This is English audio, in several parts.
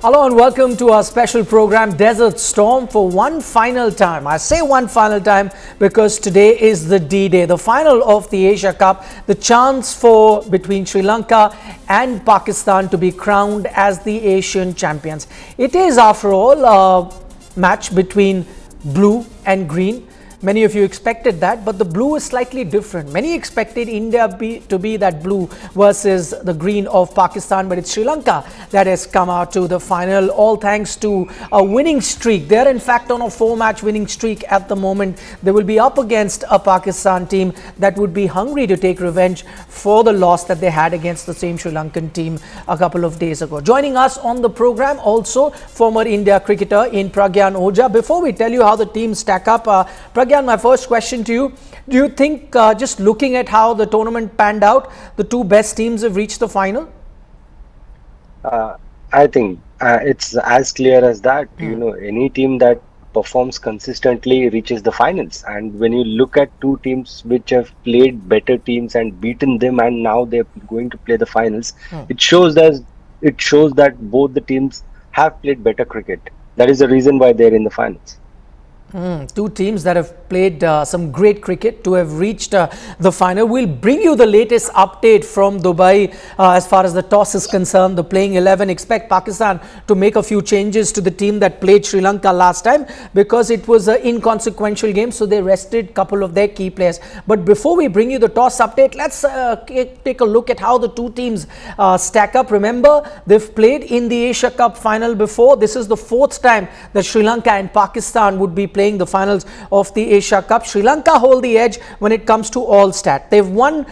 Hello and welcome to our special program Desert Storm for one final time. I say one final time because today is the D-Day, the final of the Asia Cup, the chance for between Sri Lanka and Pakistan to be crowned as the Asian champions. It is, after all, a match between blue and green. Many of you expected that, but the blue is slightly different. Many expected India to be that blue versus the green of Pakistan, but it's Sri Lanka that has come out to the final, all thanks to a winning streak. They're in fact on a 4-match winning streak at the moment. They will be up against a Pakistan team that would be hungry to take revenge for the loss that they had against the same Sri Lankan team a couple of days ago. Joining us on the program also former India cricketer in Pragyan Ojha. Before we tell you how the teams stack up, Pragyan, my first question to you, do you think just looking at how the tournament panned out, the two best teams have reached the final? I think it's as clear as that. Any team that performs consistently reaches the finals. And when you look at two teams which have played better teams and beaten them, and now they're going to play the finals, it shows that both the teams have played better cricket. That is the reason why they're in the finals. Two teams that have played some great cricket to have reached the final. We'll bring you the latest update from Dubai as far as the toss is concerned. The playing 11 expect Pakistan to make a few changes to the team that played Sri Lanka last time because it was an inconsequential game, so they rested a couple of their key players. But before we bring you the toss update, let's take a look at how the two teams stack up. Remember, they've played in the Asia Cup final before. This is the fourth time that Sri Lanka and Pakistan would be playing the finals of the Asia Cup. Sri Lanka hold the edge when it comes to all stat. They've won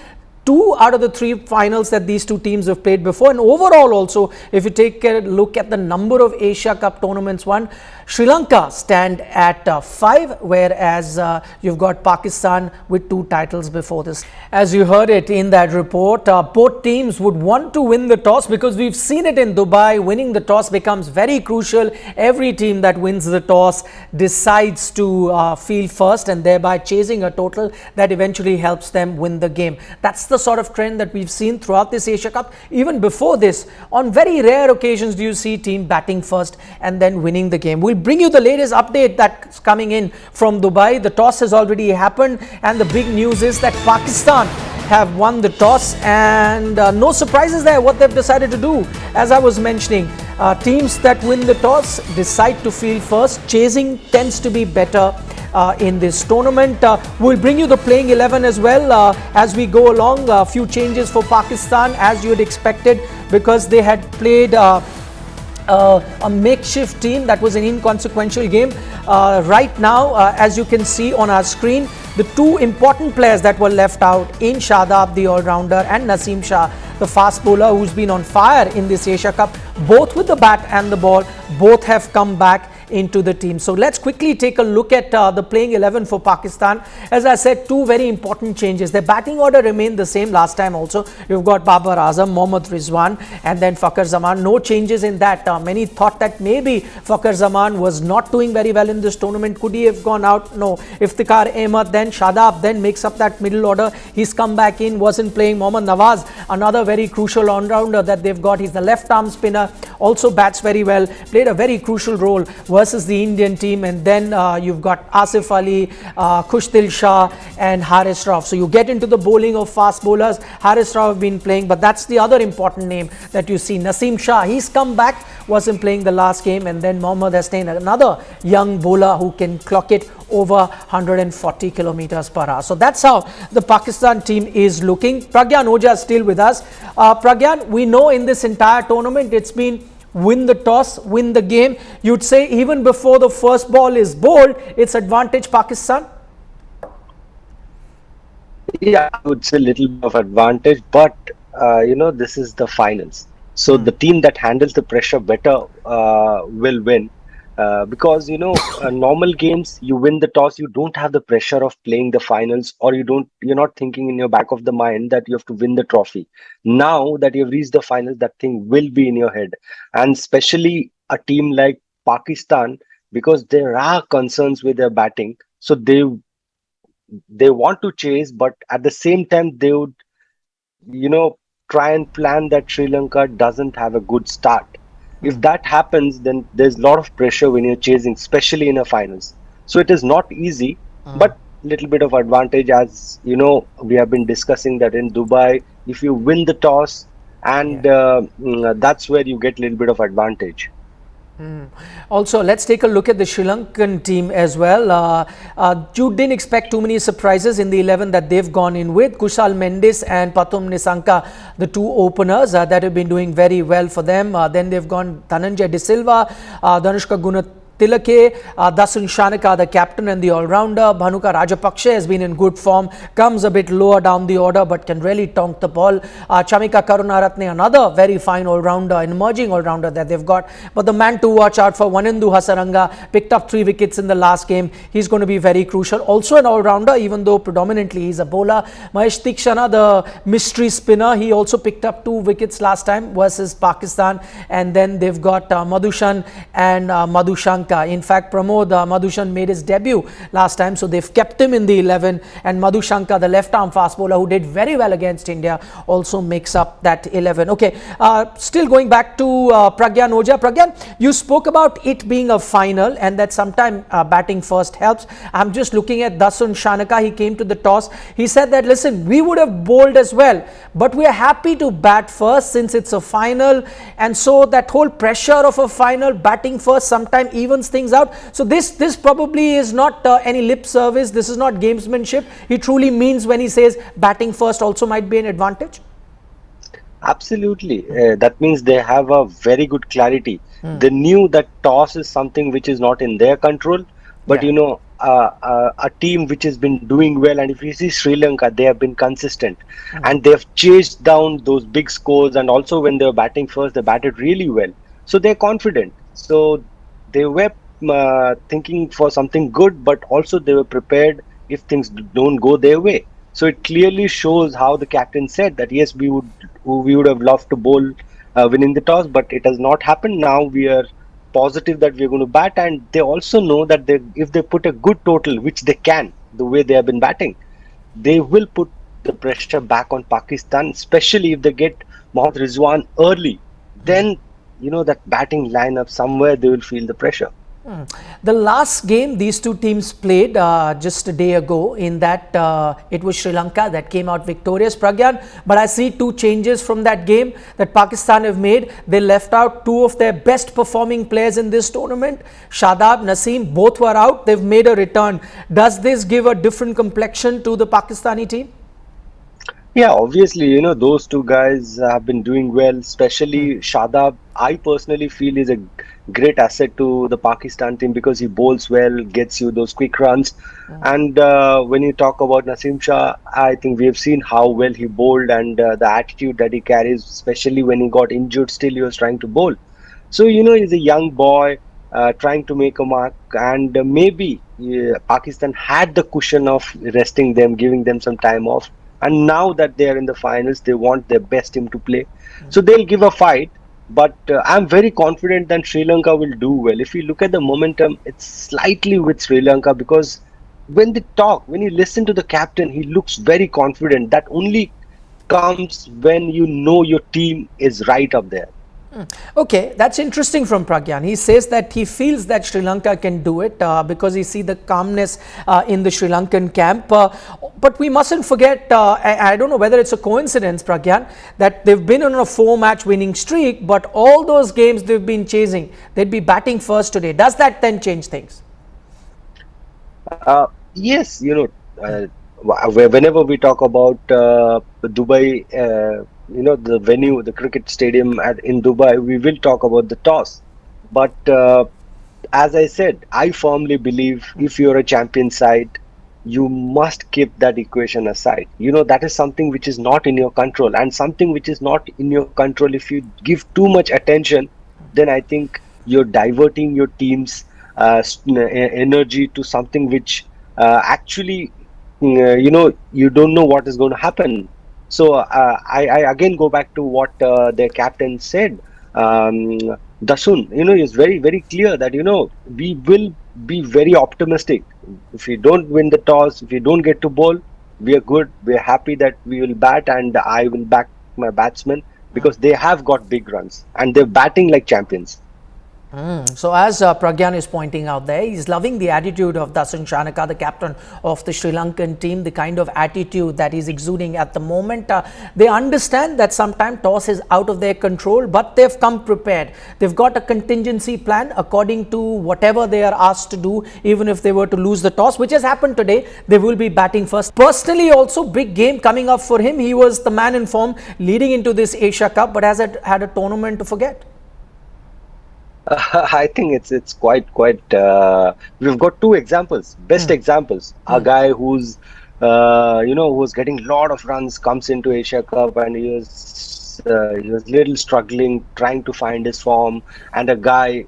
2 out of the 3 finals that these two teams have played before, and overall also, if you take a look at the number of Asia Cup tournaments won, Sri Lanka stand at 5, whereas you've got Pakistan with 2 titles before this. As you heard it in that report, both teams would want to win the toss because we've seen it in Dubai. Winning the toss becomes very crucial. Every team that wins the toss decides to field first and thereby chasing a total that eventually helps them win the game. That's the sort of trend that we've seen throughout this Asia Cup. Even before this, on very rare occasions do you see team batting first and then winning the game. We'll bring you the latest update that's coming in from Dubai. The toss has already happened and the big news is that Pakistan have won the toss, and no surprises there what they've decided to do. As I was mentioning, teams that win the toss decide to field first. Chasing tends to be better in this tournament. We'll bring you the playing 11 as well as we go along. A few changes for Pakistan as you had expected because they had played a makeshift team that was an inconsequential game. Right now, as you can see on our screen, the 2 important players that were left out in Shadab, the all-rounder, and Naseem Shah, the fast bowler who's been on fire in this Asia Cup, both with the bat and the ball, both have come back into the team. So let's quickly take a look at the playing 11 for Pakistan. As I said, 2 very important changes. Their batting order remained the same last time also. You've got Babar Azam, Mohammad Rizwan, and then Fakhar Zaman. No changes in that. Many thought that maybe Fakhar Zaman was not doing very well in this tournament. Could he have gone out? No. Iftikhar Ahmed, then Shadab, then makes up that middle order. He's come back in, wasn't playing. Mohammad Nawaz, another very crucial all-rounder that they've got. He's the left-arm spinner, also bats very well, played a very crucial role versus the Indian team. And then you've got Asif Ali, Kushdil Shah and Haris Rauf. So you get into the bowling of fast bowlers. Haris Rauf have been playing, but that's the other important name that you see. Naseem Shah, he's come back, wasn't playing the last game. And then Mohammad Hasnain, another young bowler who can clock it over 140 kilometers per hour. So that's how the Pakistan team is looking. Pragyan Ojha is still with us. Pragyan, we know in this entire tournament it's been win the toss, win the game. You'd say even before the first ball is bowled, it's advantage Pakistan? Yeah, I would say a little bit of advantage, but this is the finals. So the team that handles the pressure better will win. Because normal games, you win the toss, you don't have the pressure of playing the finals, or you're not thinking in your back of the mind that you have to win the trophy. Now that you've reached the finals, that thing will be in your head. And especially a team like Pakistan, because there are concerns with their batting, so they want to chase, but at the same time they would you know try and plan that Sri Lanka doesn't have a good start. If that happens, then there's a lot of pressure when you're chasing, especially in a finals. So it is not easy, but little bit of advantage, as you know, we have been discussing that in Dubai, if you win the toss, Yeah. and that's where you get a little bit of advantage. Also, let's take a look at the Sri Lankan team as well. You didn't expect too many surprises in the 11 that they've gone in with. Kushal Mendes and Pathum Nisanka, the two openers that have been doing very well for them. Then they've gone Dhananjay De Silva, Danushka Gunatilake, Dasun Shanaka, the captain and the all-rounder. Bhanuka Rajapaksa has been in good form, comes a bit lower down the order but can really tonk the ball. Chamika Karunaratne, another very fine all-rounder, an emerging all-rounder that they've got. But the man to watch out for, Wanendu Hasaranga, picked up 3 wickets in the last game. He's going to be very crucial. Also an all-rounder, even though predominantly he's a bowler. Mahesh Tikshana, the mystery spinner, he also picked up 2 wickets last time versus Pakistan. And then they've got Madhushan and Madhushanka. In fact, Pramod Madhushan made his debut last time, so they've kept him in the 11. And Madhushanka, the left-arm fast bowler who did very well against India, also makes up that 11. Okay, still going back to Pragyan Ojha. Pragyan, you spoke about it being a final and that sometime batting first helps. I'm just looking at Dasun Shanaka. He came to the toss. He said that, listen, we would have bowled as well, but we are happy to bat first since it's a final. And so that whole pressure of a final, batting first, sometime evens things out. So this probably is not any lip service. This is not gamesmanship. He truly means when he says batting first also might be an advantage. Absolutely. That means they have a very good clarity. They knew that toss is something which is not in their control, but Yeah. you know, a team which has been doing well, and if you see Sri Lanka, they have been consistent and they have chased down those big scores. And also, when they were batting first, they batted really well. So they're confident. So they were thinking for something good, but also they were prepared if things don't go their way. So it clearly shows how the captain said that yes, we would have loved to bowl winning the toss, but it has not happened. Now we are positive that we are going to bat, and they also know that if they put a good total, which they can, the way they have been batting, they will put the pressure back on Pakistan, especially if they get Mohammad Rizwan early. Then that batting lineup, somewhere they will feel the pressure. The last game these two teams played just a day ago, in that it was Sri Lanka that came out victorious, Pragyan. But I see 2 changes from that game that Pakistan have made. They left out 2 of their best performing players in this tournament. Shadab, Naseem, both were out. They've made a return. Does this give a different complexion to the Pakistani team? Yeah, obviously, those two guys have been doing well, especially Shadab. I personally feel is a great asset to the Pakistan team because he bowls well, gets you those quick runs. And when you talk about Naseem Shah, I think we have seen how well he bowled, and the attitude that he carries, especially when he got injured, still he was trying to bowl. So, he's a young boy trying to make a mark, and maybe Pakistan had the cushion of resting them, giving them some time off. And now that they are in the finals, they want their best team to play. So they'll give a fight. But I'm very confident that Sri Lanka will do well. If you look at the momentum, it's slightly with Sri Lanka because when they talk, when you listen to the captain, he looks very confident. That only comes when you know your team is right up there. Okay, that's interesting from Pragyan. He says that he feels that Sri Lanka can do it because he sees the calmness in the Sri Lankan camp. But we mustn't forget, I don't know whether it's a coincidence, Pragyan, that they've been on a 4-match winning streak, but all those games they've been chasing, they'd be batting first today. Does that then change things? Yes, whenever we talk about Dubai, the venue, the cricket stadium in Dubai, we will talk about the toss. But as I said, I firmly believe if you're a champion side, you must keep that equation aside. That is something which is not in your control, and something which is not in your control, if you give too much attention, then I think you're diverting your team's energy to something which actually, you don't know what is going to happen. So I again go back to what their captain said. Dasun, is very, very clear that, we will be very optimistic. If we don't win the toss, if we don't get to bowl, we are good. We are happy that we will bat, and I will back my batsmen. because they have got big runs and they're batting like champions. So as Pragyan is pointing out there, he's loving the attitude of Dasun Shanaka, the captain of the Sri Lankan team, the kind of attitude that he's exuding at the moment. They understand that sometimes toss is out of their control, but they've come prepared. They've got a contingency plan according to whatever they are asked to do. Even if they were to lose the toss, which has happened today, they will be batting first. Personally also, big game coming up for him. He was the man in form leading into this Asia Cup, but has had a tournament to forget. I think it's quite. We've got two examples, best examples. A guy who's who was getting a lot of runs comes into Asia Cup and he was little struggling trying to find his form, and a guy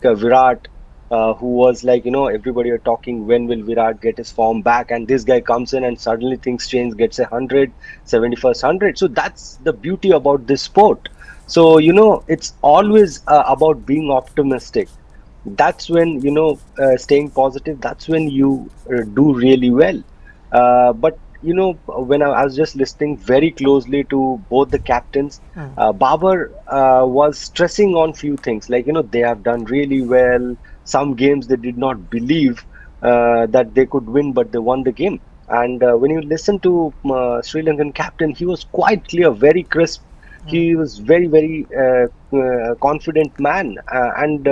Virat. Who was like, everybody are talking, when will Virat get his form back? And this guy comes in and suddenly things change, gets 100, 71st 100. So that's the beauty about this sport. So, it's always about being optimistic. That's when, staying positive, that's when you do really well. But, when I was just listening very closely to both the captains, Babar was stressing on few things like, they have done really well. Some games they did not believe that they could win, but they won the game. And when you listen to Sri Lankan captain, he was quite clear, very crisp. He was very, very confident man, and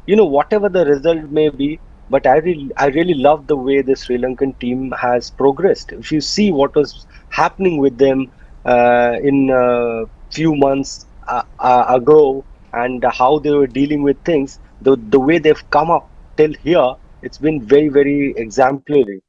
whatever the result may be. But I really love the way the Sri Lankan team has progressed. If you see what was happening with them in a few months ago, and how they were dealing with things, the way they've come up till here, it's been very, very exemplary.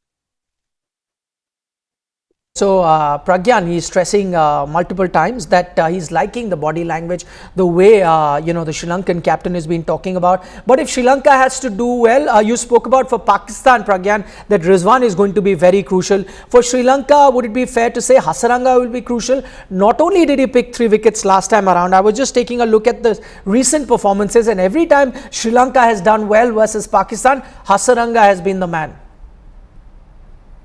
So Pragyan, he's stressing multiple times that he's liking the body language, the way the Sri Lankan captain has been talking about. But if Sri Lanka has to do well, you spoke about for Pakistan, Pragyan, that Rizwan is going to be very crucial. For Sri Lanka, would it be fair to say Hasaranga will be crucial? Not only did he pick 3 wickets last time around, I was just taking a look at the recent performances, and every time Sri Lanka has done well versus Pakistan, Hasaranga has been the man.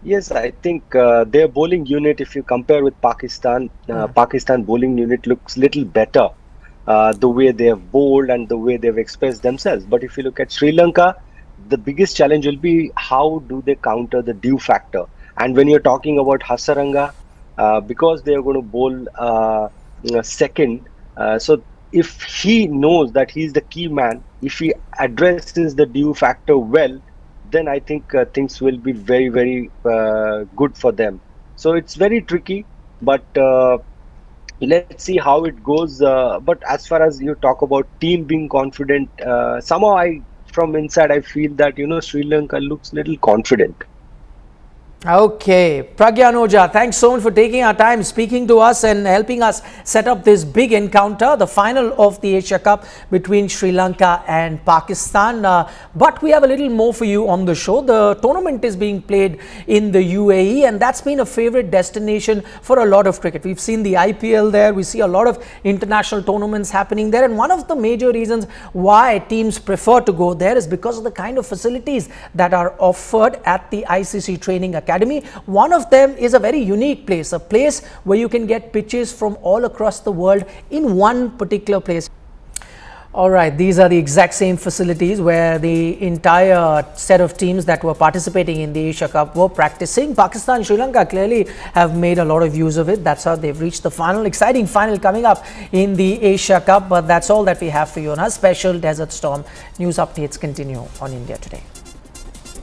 Yes, I think their bowling unit, if you compare with Pakistan, Pakistan bowling unit looks little better, the way they have bowled and the way they've expressed themselves. But if you look at Sri Lanka, the biggest challenge will be how do they counter the dew factor. And when you're talking about Hasaranga, because they are going to bowl second, so if he knows that he's the key man, if he addresses the dew factor well, then I think things will be very, very good for them. So it's very tricky, but let's see how it goes. But as far as you talk about team being confident, somehow from inside, I feel that, Sri Lanka looks little confident. Okay, Pragyan Ojha, thanks so much for taking our time, speaking to us and helping us set up this big encounter, the final of the Asia Cup between Sri Lanka and Pakistan. But we have a little more for you on the show. The tournament is being played in the UAE, and that's been a favorite destination for a lot of cricket. We've seen the IPL there, we see a lot of international tournaments happening there, and one of the major reasons why teams prefer to go there is because of the kind of facilities that are offered at the ICC Training Academy. One of them is a very unique place, a place where you can get pitches from all across the world in one particular place. All right, these are the exact same facilities where the entire set of teams that were participating in the Asia Cup were practicing. Pakistan and Sri Lanka clearly have made a lot of use of it. That's how they've reached the final. Exciting final coming up in the Asia Cup. But that's all that we have for you on our special Desert Storm news updates. Continue on India Today.